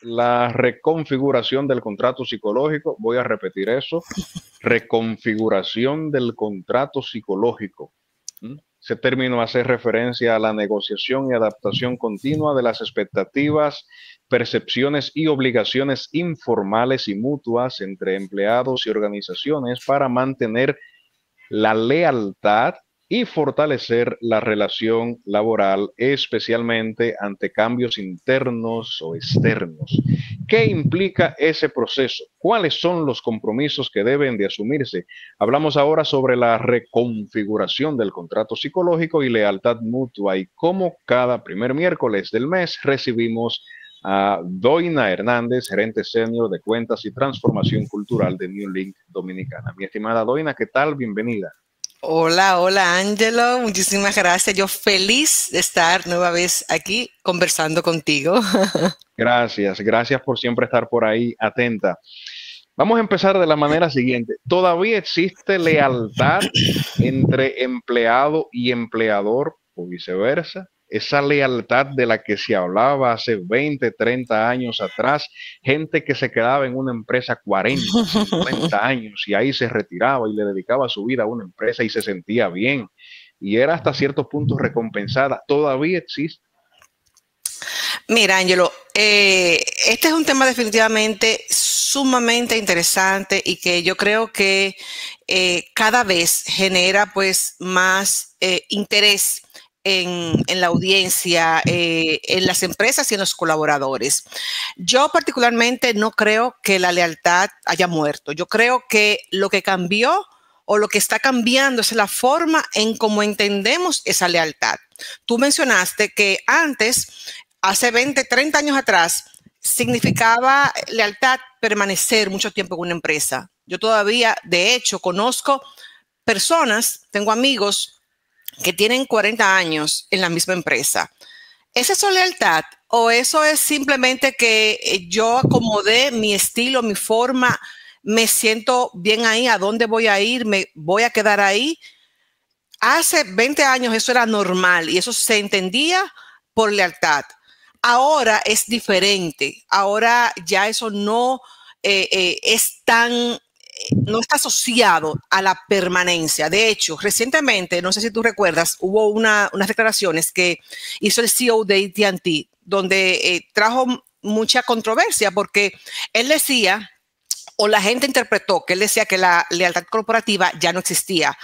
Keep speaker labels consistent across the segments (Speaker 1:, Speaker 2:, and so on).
Speaker 1: la reconfiguración del contrato psicológico. Voy a repetir eso. Reconfiguración del contrato psicológico. Ese término hace referencia a la negociación y adaptación continua de las expectativas, percepciones y obligaciones informales y mutuas entre empleados y organizaciones para mantener la lealtad y fortalecer la relación laboral, especialmente ante cambios internos o externos. ¿Qué implica ese proceso? ¿Cuáles son los compromisos que deben de asumirse? Hablamos ahora sobre la reconfiguración del contrato psicológico y lealtad mutua y cómo cada primer miércoles del mes recibimos a Doina Hernández, gerente senior de cuentas y transformación cultural de New Link Dominicana. Mi estimada Doina, ¿qué tal? Bienvenida.
Speaker 2: Hola, hola Ángelo, muchísimas gracias. Yo feliz de estar nueva vez aquí conversando contigo.
Speaker 1: Gracias, gracias por siempre estar por ahí atenta. Vamos a empezar de la manera siguiente. ¿Todavía existe lealtad entre empleado y empleador o viceversa? Esa lealtad de la que se hablaba hace 20, 30 años atrás, gente que se quedaba en una empresa 40, 50 años y ahí se retiraba y le dedicaba su vida a una empresa y se sentía bien y era hasta cierto punto recompensada. ¿Todavía existe?
Speaker 2: Mira, Ángelo, este es un tema definitivamente sumamente interesante y que yo creo que cada vez genera pues más interés en la audiencia, en las empresas y en los colaboradores. Yo particularmente no creo que la lealtad haya muerto. Yo creo que lo que cambió o lo que está cambiando es la forma en cómo entendemos esa lealtad. Tú mencionaste que antes, hace 20, 30 años atrás, significaba lealtad permanecer mucho tiempo en una empresa. Yo todavía, de hecho, conozco personas, tengo amigos que tienen 40 años en la misma empresa. ¿Es eso lealtad o eso es simplemente que yo acomodé mi estilo, mi forma, me siento bien ahí, a dónde voy a ir, me voy a quedar ahí? Hace 20 años eso era normal y eso se entendía por lealtad. Ahora es diferente. Ahora ya eso no es tan, no está asociado a la permanencia. De hecho, recientemente, no sé si tú recuerdas, hubo unas declaraciones que hizo el CEO de AT&T, donde trajo mucha controversia porque él decía, o la gente interpretó que él decía que la lealtad corporativa ya no existía.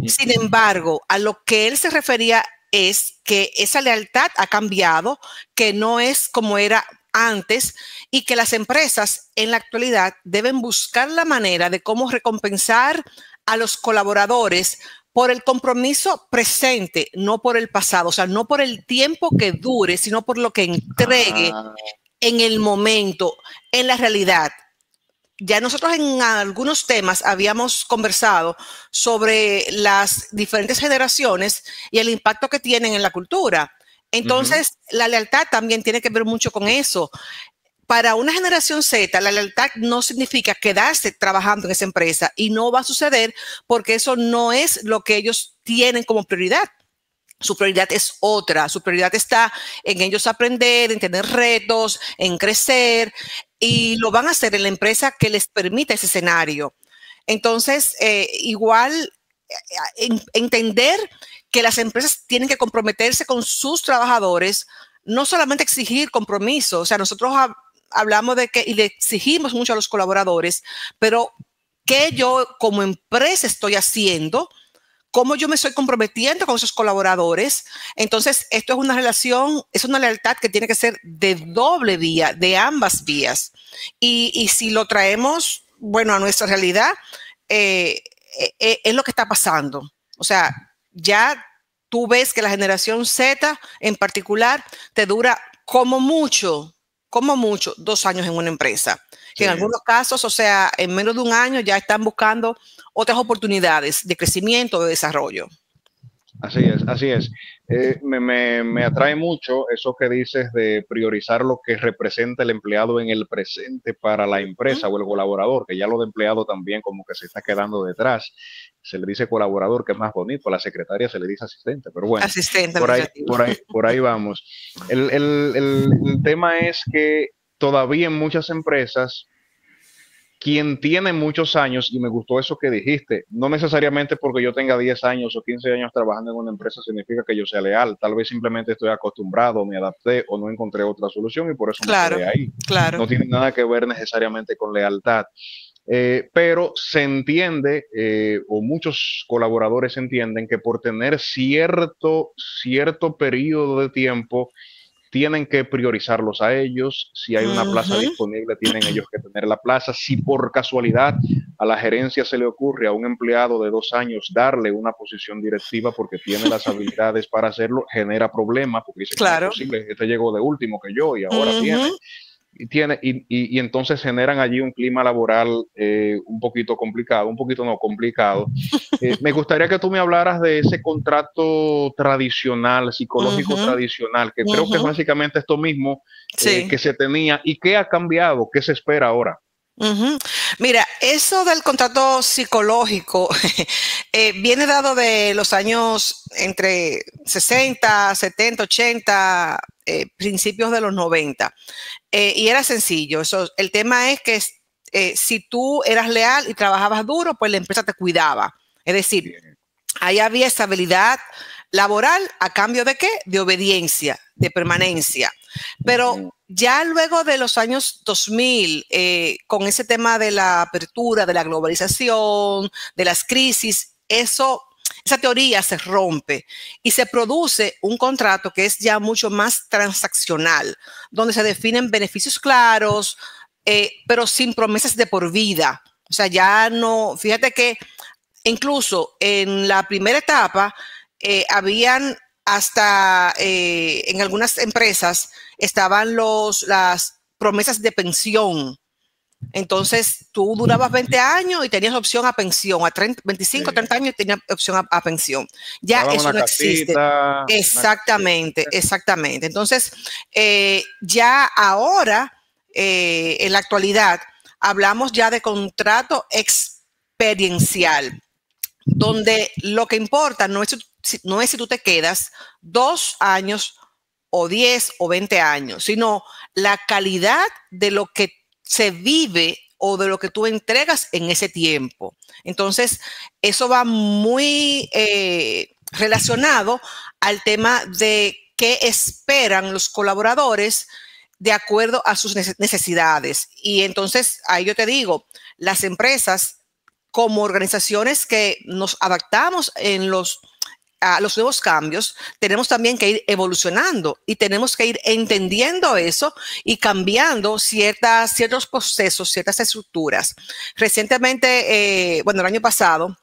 Speaker 2: Sin embargo, a lo que él se refería es que esa lealtad ha cambiado, que no es como era antes y que las empresas en la actualidad deben buscar la manera de cómo recompensar a los colaboradores por el compromiso presente, no por el pasado, o sea, no por el tiempo que dure, sino por lo que entregue en el momento, en la realidad. Ya nosotros en algunos temas habíamos conversado sobre las diferentes generaciones y el impacto que tienen en la cultura. Entonces, la lealtad también tiene que ver mucho con eso. Para una generación Z, la lealtad no significa quedarse trabajando en esa empresa y no va a suceder porque eso no es lo que ellos tienen como prioridad. Su prioridad es otra, su prioridad está en ellos aprender, en tener retos, en crecer y lo van a hacer en la empresa que les permita ese escenario. Entonces, igual entender que las empresas tienen que comprometerse con sus trabajadores, no solamente exigir compromiso, o sea, nosotros hablamos de que y le exigimos mucho a los colaboradores, pero ¿qué yo como empresa estoy haciendo? ¿Cómo yo me estoy comprometiendo con esos colaboradores? Entonces, esto es una relación, es una lealtad que tiene que ser de doble vía, de ambas vías. Y si lo traemos, bueno, a nuestra realidad, es lo que está pasando. O sea, ya tú ves que la generación Z en particular te dura como mucho, 2 años en una empresa. Que en algunos casos, o sea, en menos de un año ya están buscando otras oportunidades de crecimiento, de desarrollo.
Speaker 1: Así es, así es. Me atrae mucho eso que dices de priorizar lo que representa el empleado en el presente para la empresa o el colaborador, que ya lo de empleado también como que se está quedando detrás. Se le dice colaborador, que es más bonito, a la secretaria se le dice asistente, pero bueno,
Speaker 2: Asistente
Speaker 1: por ahí vamos. El tema es que todavía en muchas empresas, quien tiene muchos años, y me gustó eso que dijiste, no necesariamente porque yo tenga 10 años o 15 años trabajando en una empresa significa que yo sea leal, tal vez simplemente estoy acostumbrado, me adapté o no encontré otra solución y por eso me
Speaker 2: Claro,
Speaker 1: quedé ahí.
Speaker 2: claro.
Speaker 1: No tiene nada que ver necesariamente con lealtad. Pero se entiende, o muchos colaboradores entienden, que por tener cierto periodo de tiempo, tienen que priorizarlos a ellos. Si hay una plaza
Speaker 2: Ujú.
Speaker 1: disponible, tienen ellos que tener la plaza. Si por casualidad a la gerencia se le ocurre a un empleado de 2 años darle una posición directiva porque tiene las habilidades para hacerlo, genera problemas porque dice, ¿cómo es
Speaker 2: Claro.
Speaker 1: posible? Este llegó de último que yo y ahora
Speaker 2: Ujú.
Speaker 1: tiene y entonces generan allí un clima laboral un poquito complicado, un poquito no complicado. Me gustaría que tú me hablaras de ese contrato tradicional, psicológico
Speaker 2: Ujú.
Speaker 1: tradicional, que creo que es
Speaker 2: Ujú.
Speaker 1: básicamente esto mismo
Speaker 2: Sí.
Speaker 1: que se tenía y qué ha cambiado, qué se espera ahora.
Speaker 2: Ujú. Mira, eso del contrato psicológico viene dado de los años entre 60, 70, 80, principios de los 90. Y era sencillo. Eso, el tema es que si tú eras leal y trabajabas duro, pues la empresa te cuidaba. Es decir,
Speaker 1: Bien.
Speaker 2: ahí había estabilidad laboral a cambio de qué? De obediencia, de permanencia. Pero
Speaker 1: Ujú.
Speaker 2: ya luego de los años 2000, con ese tema de la apertura, de la globalización, de las crisis, esa teoría se rompe y se produce un contrato que es ya mucho más transaccional, donde se definen beneficios claros, pero sin promesas de por vida. O sea, ya no, fíjate que incluso en la primera etapa, habían hasta en algunas empresas estaban las promesas de pensión. Entonces, tú durabas 20 años y tenías opción a pensión, a 30, 25, 30
Speaker 1: Bien.
Speaker 2: años y tenías opción a pensión. Ya
Speaker 1: Daban
Speaker 2: eso
Speaker 1: una
Speaker 2: no existe.
Speaker 1: casita, una casita.
Speaker 2: Exactamente, exactamente. Entonces, ya ahora, en la actualidad, hablamos ya de contrato experiencial donde lo que importa no es si tú te quedas 2 años o 10 o 20 años, sino la calidad de lo que se vive o de lo que tú entregas en ese tiempo. Entonces, eso va muy relacionado al tema de qué esperan los colaboradores de acuerdo a sus necesidades. Y entonces, ahí yo te digo, las empresas como organizaciones que nos adaptamos a los nuevos cambios, tenemos también que ir evolucionando y tenemos que ir entendiendo eso y cambiando ciertos procesos, ciertas estructuras. Recientemente, bueno, el año pasado,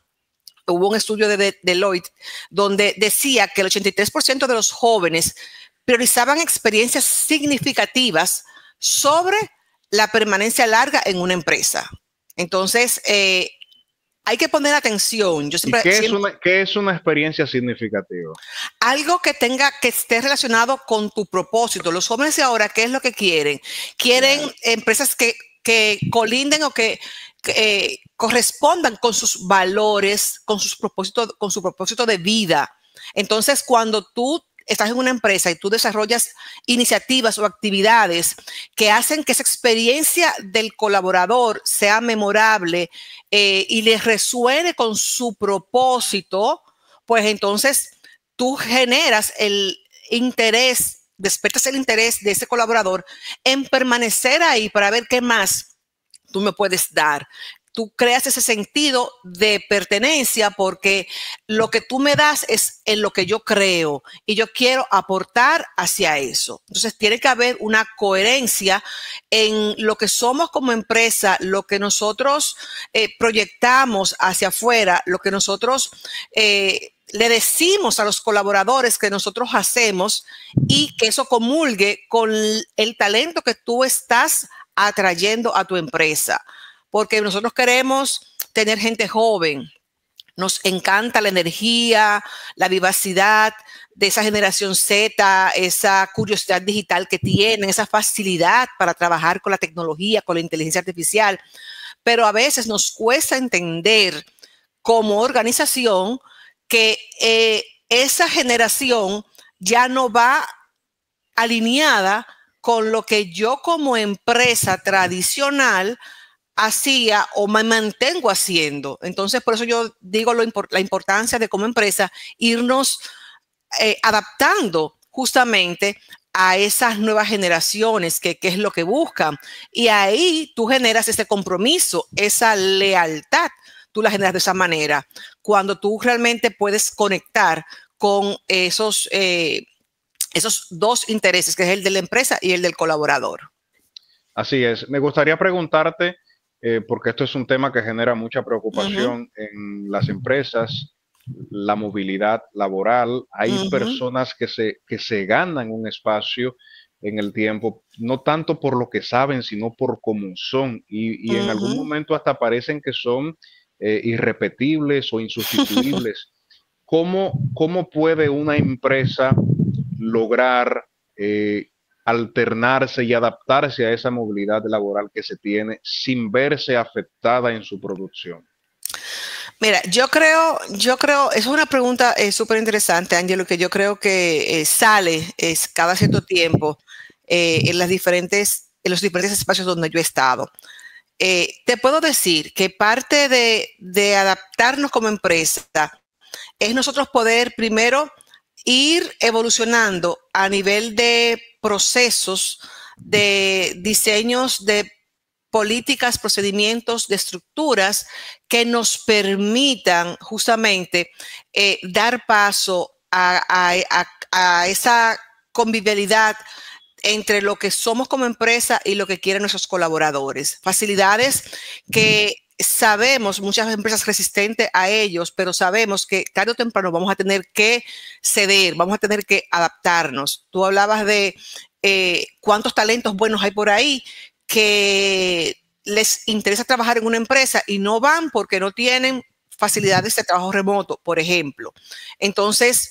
Speaker 2: hubo un estudio de Deloitte donde decía que el 83% de los jóvenes priorizaban experiencias significativas sobre la permanencia larga en una empresa. Entonces, hay que poner atención. Yo
Speaker 1: ¿Y
Speaker 2: siempre,
Speaker 1: qué es una experiencia significativa?
Speaker 2: algo que esté relacionado con tu propósito. Los jóvenes de ahora, ¿qué es lo que quieren? Quieren
Speaker 1: Ya.
Speaker 2: empresas que colinden o que correspondan con sus valores, con su propósito de vida. Entonces, cuando tú estás en una empresa y tú desarrollas iniciativas o actividades que hacen que esa experiencia del colaborador sea memorable y le resuene con su propósito, pues entonces tú generas el interés, despiertas el interés de ese colaborador en permanecer ahí para ver qué más tú me puedes dar. Tú creas ese sentido de pertenencia porque lo que tú me das es en lo que yo creo y yo quiero aportar hacia eso. Entonces tiene que haber una coherencia en lo que somos como empresa, lo que nosotros proyectamos hacia afuera, lo que nosotros le decimos a los colaboradores que nosotros hacemos y que eso comulgue con el talento que tú estás atrayendo a tu empresa. Porque nosotros queremos tener gente joven. Nos encanta la energía, la vivacidad de esa generación Z, esa curiosidad digital que tienen, esa facilidad para trabajar con la tecnología, con la inteligencia artificial. Pero a veces nos cuesta entender como organización que esa generación ya no va alineada con lo que yo como empresa tradicional hacía o me mantengo haciendo. Entonces, por eso yo digo la importancia de como empresa irnos adaptando justamente a esas nuevas generaciones que es lo que buscan. Y ahí tú generas ese compromiso, esa lealtad, tú la generas de esa manera, cuando tú realmente puedes conectar con esos dos intereses, que es el de la empresa y el del colaborador.
Speaker 1: Así es. Me gustaría preguntarte, porque esto es un tema que genera mucha preocupación en las empresas, la movilidad laboral. Hay personas que se ganan un espacio en el tiempo, no tanto por lo que saben, sino por cómo son. Y en algún momento hasta parecen que son irrepetibles o insustituibles. ¿Cómo puede una empresa lograr alternarse y adaptarse a esa movilidad laboral que se tiene sin verse afectada en su producción?
Speaker 2: Mira, yo creo, es una pregunta súper interesante, Ángelo, que yo creo que sale cada cierto tiempo en los diferentes espacios donde yo he estado. Te puedo decir que parte de adaptarnos como empresa es nosotros poder primero ir evolucionando a nivel de procesos, de diseños de políticas, procedimientos, de estructuras que nos permitan justamente dar paso a esa convivialidad entre lo que somos como empresa y lo que quieren nuestros colaboradores. Facilidades que sabemos, muchas empresas resistentes a ellos, pero sabemos que tarde o temprano vamos a tener que ceder, vamos a tener que adaptarnos. Tú hablabas de cuántos talentos buenos hay por ahí que les interesa trabajar en una empresa y no van porque no tienen facilidades de trabajo remoto, por ejemplo. Entonces,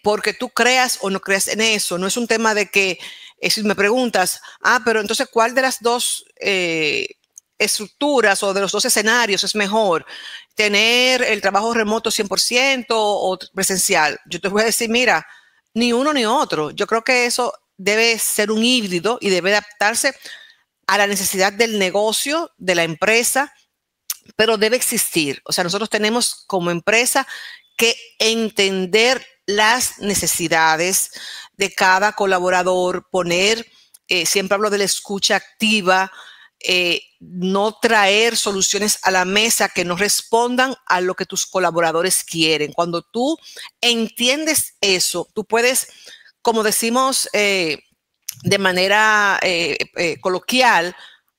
Speaker 2: porque tú creas o no creas en eso, no es un tema de que, si me preguntas, pero entonces, ¿cuál de las dos estructuras o de los dos escenarios es mejor? ¿Tener el trabajo remoto 100% o presencial? Yo te voy a decir, mira, ni uno ni otro. Yo creo que eso debe ser un híbrido y debe adaptarse a la necesidad del negocio, de la empresa, pero debe existir. O sea, nosotros tenemos como empresa que entender las necesidades de cada colaborador, poner, siempre hablo de la escucha activa, no traer soluciones a la mesa que no respondan a lo que tus colaboradores quieren. Cuando tú entiendes eso, tú puedes, como decimos de manera coloquial,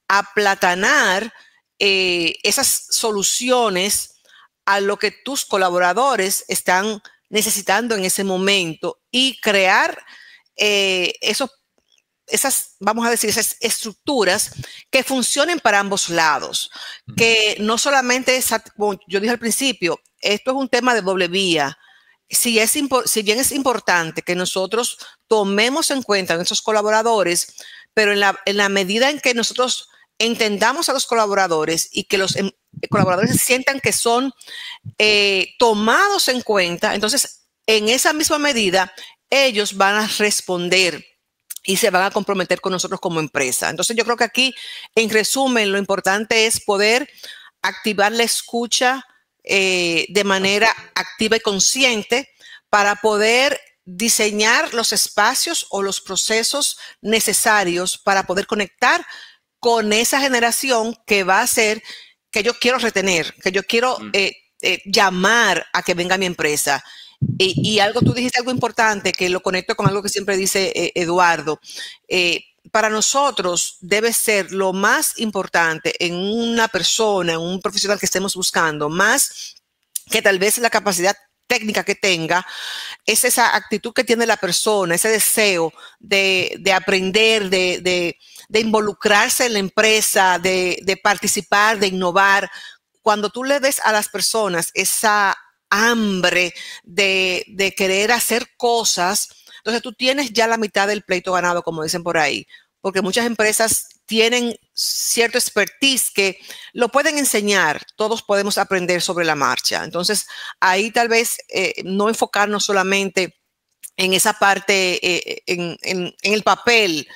Speaker 2: aplatanar esas soluciones a lo que tus colaboradores están necesitando en ese momento y crear esas, vamos a decir, esas estructuras que funcionen para ambos lados, que no solamente es, como yo dije al principio, esto es un tema de doble vía. Si bien es importante que nosotros tomemos en cuenta a nuestros colaboradores, pero en la medida en que nosotros entendamos a los colaboradores y que los colaboradores sientan que son tomados en cuenta, entonces en esa misma medida ellos van a responder y se van a comprometer con nosotros como empresa. Entonces yo creo que aquí, en resumen, lo importante es poder activar la escucha de manera activa y consciente para poder diseñar los espacios o los procesos necesarios para poder conectar con esa generación que va a ser que yo quiero retener, que yo quiero llamar a que venga a mi empresa. Y tú dijiste algo importante que lo conecto con algo que siempre dice Eduardo. Para nosotros debe ser lo más importante en una persona, en un profesional que estemos buscando, más que tal vez la capacidad técnica que tenga, es esa actitud que tiene la persona, ese deseo de aprender, de involucrarse en la empresa, de participar, de innovar. Cuando tú le des a las personas esa hambre de querer hacer cosas, entonces tú tienes ya la mitad del pleito ganado, como dicen por ahí, porque muchas empresas tienen cierto expertise que lo pueden enseñar, todos podemos aprender sobre la marcha. Entonces, ahí tal vez no enfocarnos solamente en esa parte, en el papel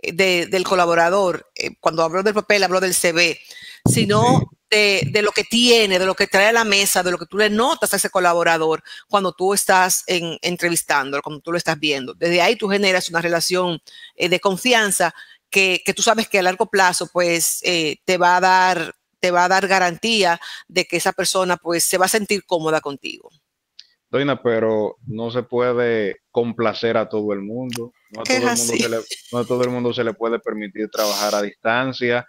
Speaker 2: del colaborador. Cuando hablo del papel, hablo del CV, sino
Speaker 1: Sí.
Speaker 2: de lo que tiene, de lo que trae a la mesa, de lo que tú le notas a ese colaborador cuando tú estás entrevistando, cuando tú lo estás viendo. Desde ahí tú generas una relación de confianza que tú sabes que a largo plazo pues te va a dar garantía de que esa persona pues se va a sentir cómoda contigo.
Speaker 1: Doina, pero no se puede complacer a todo el mundo. No a
Speaker 2: Que es
Speaker 1: todo el mundo
Speaker 2: así,
Speaker 1: no a todo el mundo se le puede permitir trabajar a distancia,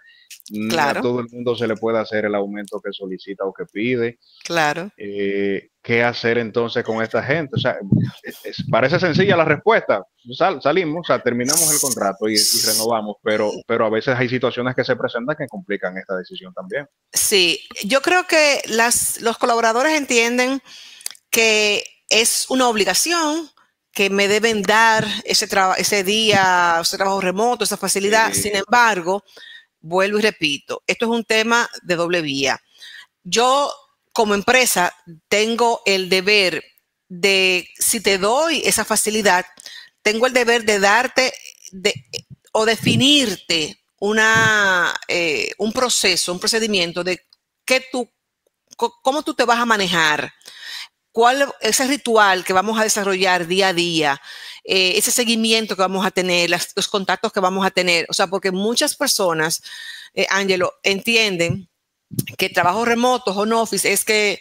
Speaker 1: ni a
Speaker 2: claro,
Speaker 1: todo el mundo se le puede hacer el aumento que solicita o que pide.
Speaker 2: claro.
Speaker 1: ¿Qué hacer entonces con esta gente? O sea, parece sencilla la respuesta. Salimos, o sea, terminamos el contrato y renovamos, pero a veces hay situaciones que se presentan que complican esta decisión también.
Speaker 2: Sí, yo creo que los colaboradores entienden que es una obligación que me deben dar ese día, ese trabajo remoto, esa facilidad. Sin
Speaker 1: Sí,
Speaker 2: embargo, vuelvo y repito, esto es un tema de doble vía. Yo como empresa tengo el deber de, si te doy esa facilidad, tengo el deber de darte de, o definirte un proceso, un procedimiento de que tú, cómo tú te vas a manejar, cuál ese ritual que vamos a desarrollar día a día, ese seguimiento que vamos a tener, los contactos que vamos a tener. O sea, porque muchas personas, Ángelo, entienden que trabajo remoto, home office, es que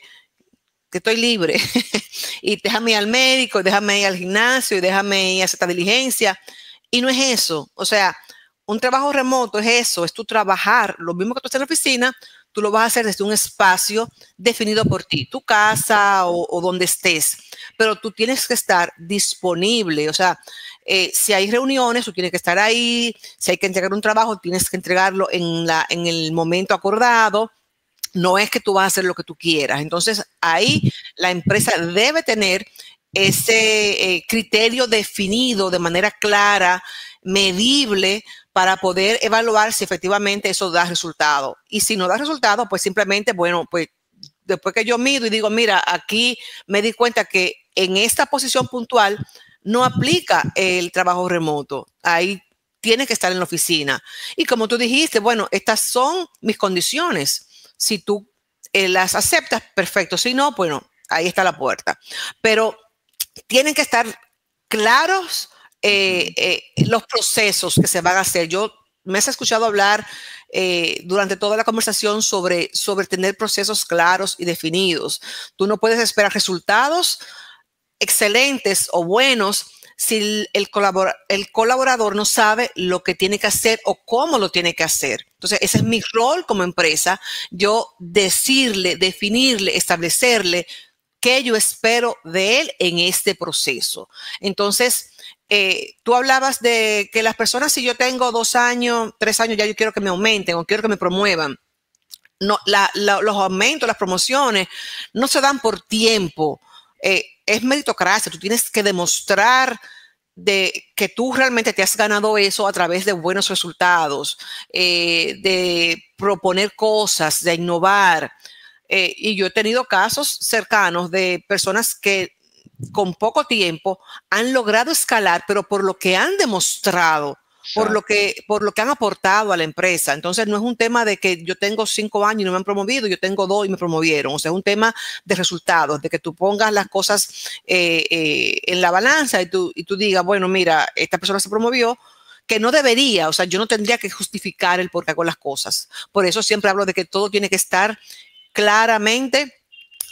Speaker 2: estoy libre y déjame ir al médico, déjame ir al gimnasio y déjame ir a hacer esta diligencia. Y no es eso. O sea, un trabajo remoto es eso, es tu trabajar. Lo mismo que tú estás en la oficina, tú lo vas a hacer desde un espacio definido por ti, tu casa o donde estés. Pero tú tienes que estar disponible. O sea, si hay reuniones, tú tienes que estar ahí. Si hay que entregar un trabajo, tienes que entregarlo en el momento acordado. No es que tú vas a hacer lo que tú quieras. Entonces, ahí la empresa debe tener ese criterio definido de manera clara, medible, para poder evaluar si efectivamente eso da resultado. Y si no da resultado, pues simplemente, bueno, pues después que yo mido y digo, mira, aquí me di cuenta que en esta posición puntual no aplica el trabajo remoto. Ahí tiene que estar en la oficina. Y como tú dijiste, bueno, estas son mis condiciones. Si tú las aceptas, perfecto. Si no, bueno, ahí está la puerta. Pero tienen que estar claros los procesos que se van a hacer. Yo me has escuchado hablar durante toda la conversación sobre tener procesos claros y definidos. Tú no puedes esperar resultados excelentes o buenos si el colaborador no sabe lo que tiene que hacer o cómo lo tiene que hacer. Entonces, ese es mi rol como empresa, yo decirle, definirle, establecerle qué yo espero de él en este proceso. Entonces, tú hablabas de que las personas, si yo tengo 2 años, 3 años, ya yo quiero que me aumenten o quiero que me promuevan. No, los aumentos, las promociones, no se dan por tiempo. Es meritocracia, tú tienes que demostrar de que tú realmente te has ganado eso a través de buenos resultados, de proponer cosas, de innovar. Y yo he tenido casos cercanos de personas que con poco tiempo han logrado escalar, pero por lo que han demostrado,
Speaker 1: exacto.
Speaker 2: por lo que han aportado a la empresa. Entonces no es un tema de que yo tengo 5 años y no me han promovido, yo tengo 2 y me promovieron. O sea, es un tema de resultados, de que tú pongas las cosas en la balanza y tú digas, bueno, mira, esta persona se promovió, que no debería, o sea, yo no tendría que justificar el por qué hago las cosas. Por eso siempre hablo de que todo tiene que estar claramente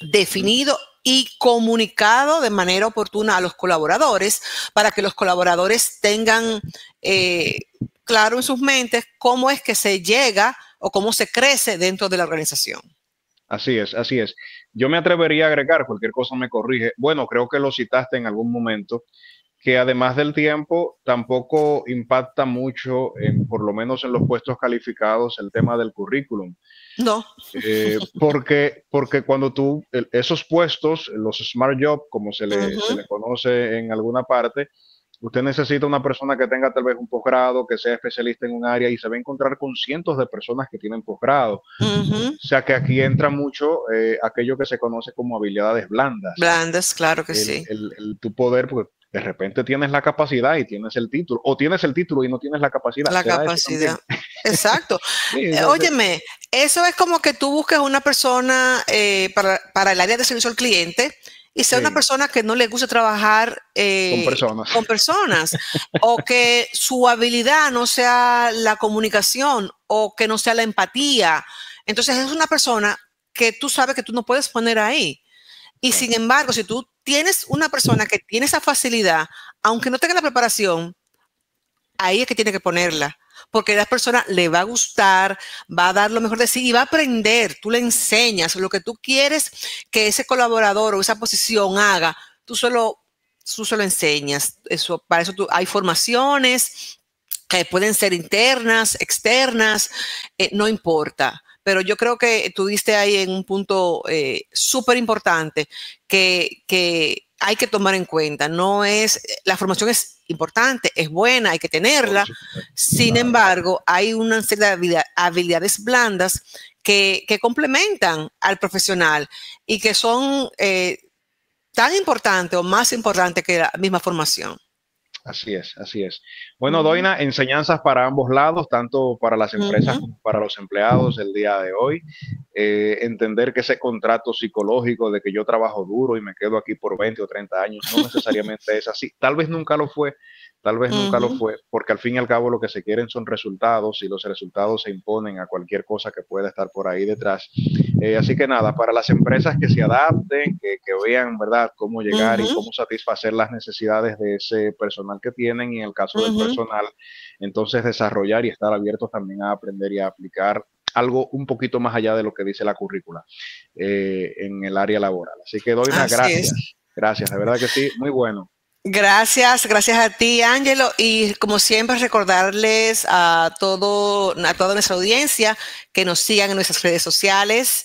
Speaker 1: Ujú.
Speaker 2: definido y comunicado de manera oportuna a los colaboradores para que los colaboradores tengan claro en sus mentes cómo es que se llega o cómo se crece dentro de la organización.
Speaker 1: Así es, así es. Yo me atrevería a agregar, cualquier cosa me corrige. Bueno, creo que lo citaste en algún momento, que además del tiempo, tampoco impacta mucho, por lo menos en los puestos calificados, el tema del currículum.
Speaker 2: No.
Speaker 1: Porque cuando esos puestos, los Smart Job, como se
Speaker 2: Uh-huh,
Speaker 1: le conoce en alguna parte, usted necesita una persona que tenga tal vez un posgrado, que sea especialista en un área y se va a encontrar con cientos de personas que tienen posgrado.
Speaker 2: uh-huh.
Speaker 1: O sea que aquí entra mucho aquello que se conoce como habilidades blandas.
Speaker 2: Blandas, claro que sí.
Speaker 1: Tu poder, porque De repente tienes la capacidad y tienes el título, o tienes el título y no tienes la capacidad.
Speaker 2: La
Speaker 1: ¿Será eso
Speaker 2: capacidad.
Speaker 1: también?
Speaker 2: Exacto.
Speaker 1: Sí,
Speaker 2: Óyeme, eso es como que tú busques una persona para el área de servicio al cliente y sea una
Speaker 1: sí,
Speaker 2: persona que no le gusta trabajar
Speaker 1: con personas.
Speaker 2: con personas o que su habilidad no sea la comunicación o que no sea la empatía. Entonces es una persona que tú sabes que tú no puedes poner ahí. Y
Speaker 1: Claro.
Speaker 2: sin embargo, si tú tienes una persona que tiene esa facilidad, aunque no tenga la preparación, ahí es que tiene que ponerla, porque a la persona le va a gustar, va a dar lo mejor de sí y va a aprender. Tú le enseñas lo que tú quieres que ese colaborador o esa posición haga, tú solo enseñas. Eso, para eso hay formaciones que pueden ser internas, externas, no importa. Pero yo creo que tú diste ahí en un punto súper importante que hay que tomar en cuenta. No es, la formación es importante, es buena, hay que
Speaker 1: Por
Speaker 2: tenerla.
Speaker 1: supuesto,
Speaker 2: Sin
Speaker 1: claro.
Speaker 2: embargo, hay una serie de habilidades blandas que complementan al profesional y que son tan importantes o más importantes que la misma formación.
Speaker 1: Así es, así es. Bueno,
Speaker 2: Ujú,
Speaker 1: Doina, enseñanzas para ambos lados, tanto para las empresas
Speaker 2: ujú.
Speaker 1: como para los empleados el día de hoy. Entender que ese contrato psicológico de que yo trabajo duro y me quedo aquí por 20 o 30 años no necesariamente es así. Tal vez nunca lo fue, tal vez nunca lo
Speaker 2: Ujú,
Speaker 1: fue, porque al fin y al cabo lo que se quieren son resultados y los resultados se imponen a cualquier cosa que pueda estar por ahí detrás. Así que nada, para las empresas que se adapten, que vean, ¿verdad?, cómo llegar y
Speaker 2: ujú,
Speaker 1: cómo satisfacer las necesidades de ese personal que tienen y en el caso del
Speaker 2: ujú.
Speaker 1: personal, entonces desarrollar y estar abiertos también a aprender y a aplicar algo un poquito más allá de lo que dice la currícula en el área laboral. Así que doy unas
Speaker 2: Así es.
Speaker 1: gracias, gracias, de verdad que sí, muy bueno.
Speaker 2: Gracias, gracias a ti, Ángelo. Y como siempre, recordarles a toda nuestra audiencia que nos sigan en nuestras redes sociales,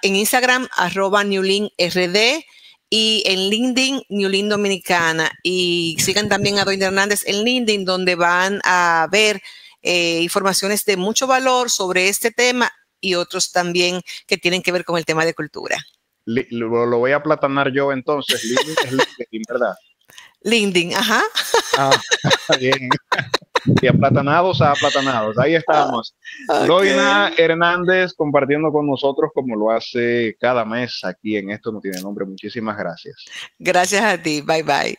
Speaker 2: en Instagram, @NewlinRD y en LinkedIn, Newlin Dominicana. Y sigan también a Doña Hernández en LinkedIn, donde van a ver informaciones de mucho valor sobre este tema y otros también que tienen que ver con el tema de cultura.
Speaker 1: Lo voy a platanar yo entonces, LinkedIn es LinkedIn, ¿verdad?
Speaker 2: LinkedIn, ajá.
Speaker 1: Ah, bien. Y aplatanados a aplatanados. Ahí estamos.
Speaker 2: Ok.
Speaker 1: Doina Hernández compartiendo con nosotros como lo hace cada mes aquí en Esto No Tiene Nombre. Muchísimas gracias.
Speaker 2: Gracias a ti. Bye bye.